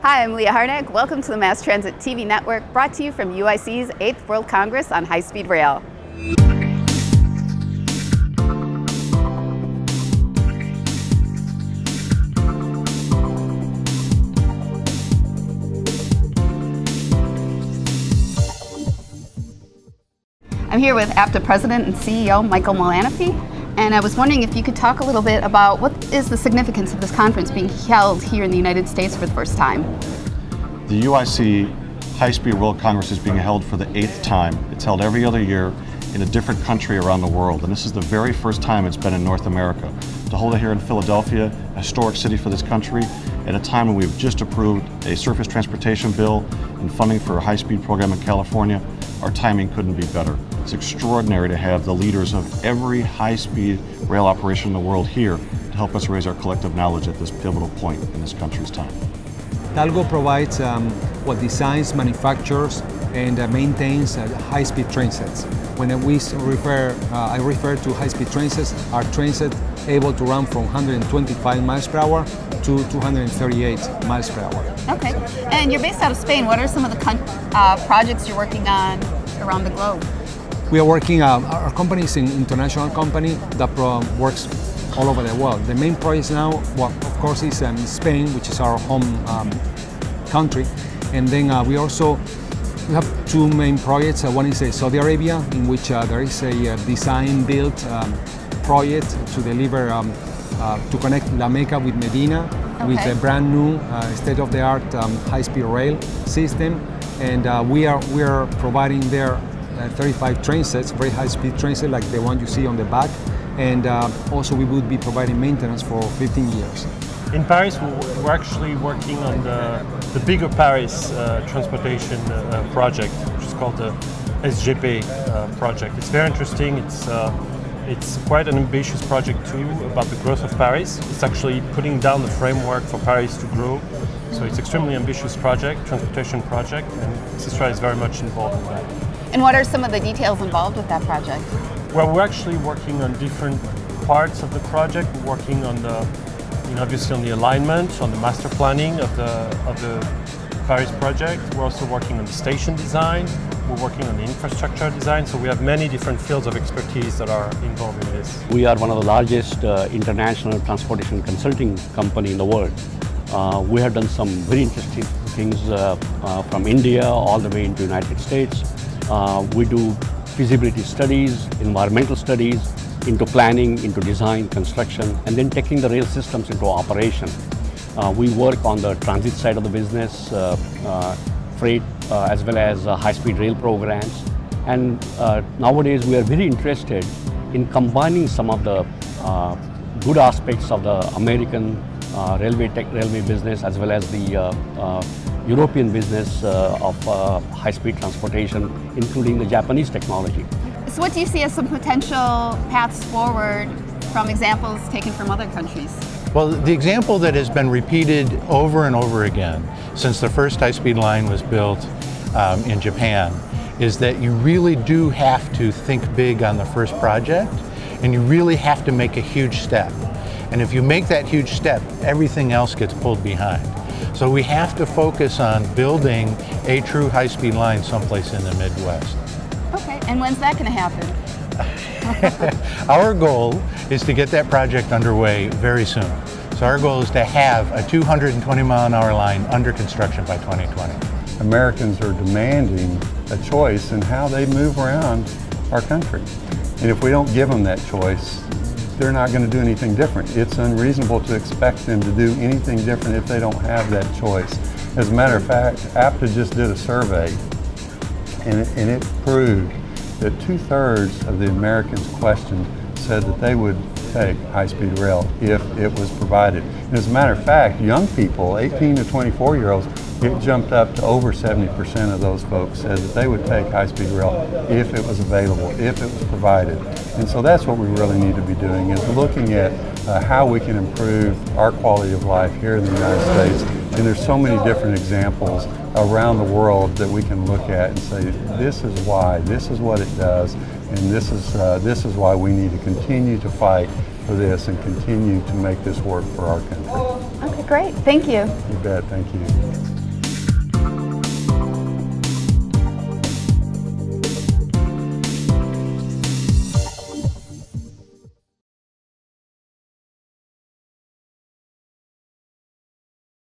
Hi, I'm Leah Harnack. Welcome to the Mass Transit TV Network, brought to you from UIC's 8th World Congress on High-Speed Rail. I'm here with APTA President and CEO Michael Malanofi, and I was wondering if you could talk a little bit about what is the significance of this conference being held here in the United States for the first time. The UIC High-Speed World Congress is being held for the 8th time. It's held every other year in a different country around the world, and this is the very first time it's been in North America. To hold it here in Philadelphia, a historic city for this country, at a time when we've just approved a surface transportation bill and funding for a high-speed program in California, our timing couldn't be better. It's extraordinary to have the leaders of every high-speed rail operation in the world here to help us raise our collective knowledge at this pivotal point in this country's time. Talgo provides what designs, manufactures, and maintains high-speed train sets. When I refer to high-speed train sets, are train sets able to run from 125 miles per hour to 238 miles per hour. Okay, and you're based out of Spain. What are some of the projects you're working on around the globe? We are working, our company is an international company that works all over the world. The main project now, well, of course, is Spain, which is our home country. And then we have two main projects. One is Saudi Arabia, in which there is a design-build project to deliver, to connect La Mecca with Medina, with a brand new state-of-the-art high-speed rail system. And we are providing there 35 train sets, very high-speed train sets like the one you see on the back. And also we would be providing maintenance for 15 years. In Paris, we're actually working on the bigger Paris transportation project, which is called the SGP project. It's very interesting. It's quite an ambitious project too, about the growth of Paris. It's actually putting down the framework for Paris to grow. So it's extremely ambitious project, transportation project, and HSR is very much involved in that. And what are some of the details involved with that project? Well, we're actually working on different parts of the project. We're working on obviously on the alignment, on the master planning of the Paris project. We're also working on the station design. We're working on the infrastructure design. So we have many different fields of expertise that are involved in this. We are one of the largest international transportation consulting company in the world. We have done some very interesting things from India all the way into the United States. We do feasibility studies, environmental studies, into planning, into design, construction, and then taking the rail systems into operation. We work on the transit side of the business, freight, as well as high-speed rail programs. And nowadays we are very interested in combining some of the good aspects of the American railway business as well as the European business of high-speed transportation, including the Japanese technology. So what do you see as some potential paths forward from examples taken from other countries? Well, the example that has been repeated over and over again since the first high-speed line was built in Japan is that you really do have to think big on the first project, and you really have to make a huge step. And if you make that huge step, everything else gets pulled behind. So we have to focus on building a true high-speed line someplace in the Midwest. Okay, and when's that going to happen? Our goal is to get that project underway very soon. So our goal is to have a 220-mile-an-hour line under construction by 2020. Americans are demanding a choice in how they move around our country. And if we don't give them that choice, they're not going to do anything different. It's unreasonable to expect them to do anything different if they don't have that choice. As a matter of fact, APTA just did a survey, and it proved that 2/3 of the Americans questioned said that they would take high-speed rail if it was provided. And as a matter of fact, young people, 18 to 24-year-olds, it jumped up to over 70% of those folks said that they would take high-speed rail if it was available, if it was provided. And so that's what we really need to be doing, is looking at how we can improve our quality of life here in the United States. And there's so many different examples around the world that we can look at and say, this is why, this is what it does, and this is why we need to continue to fight for this and continue to make this work for our country. Okay. Okay, great. Thank you. You bet. Thank you.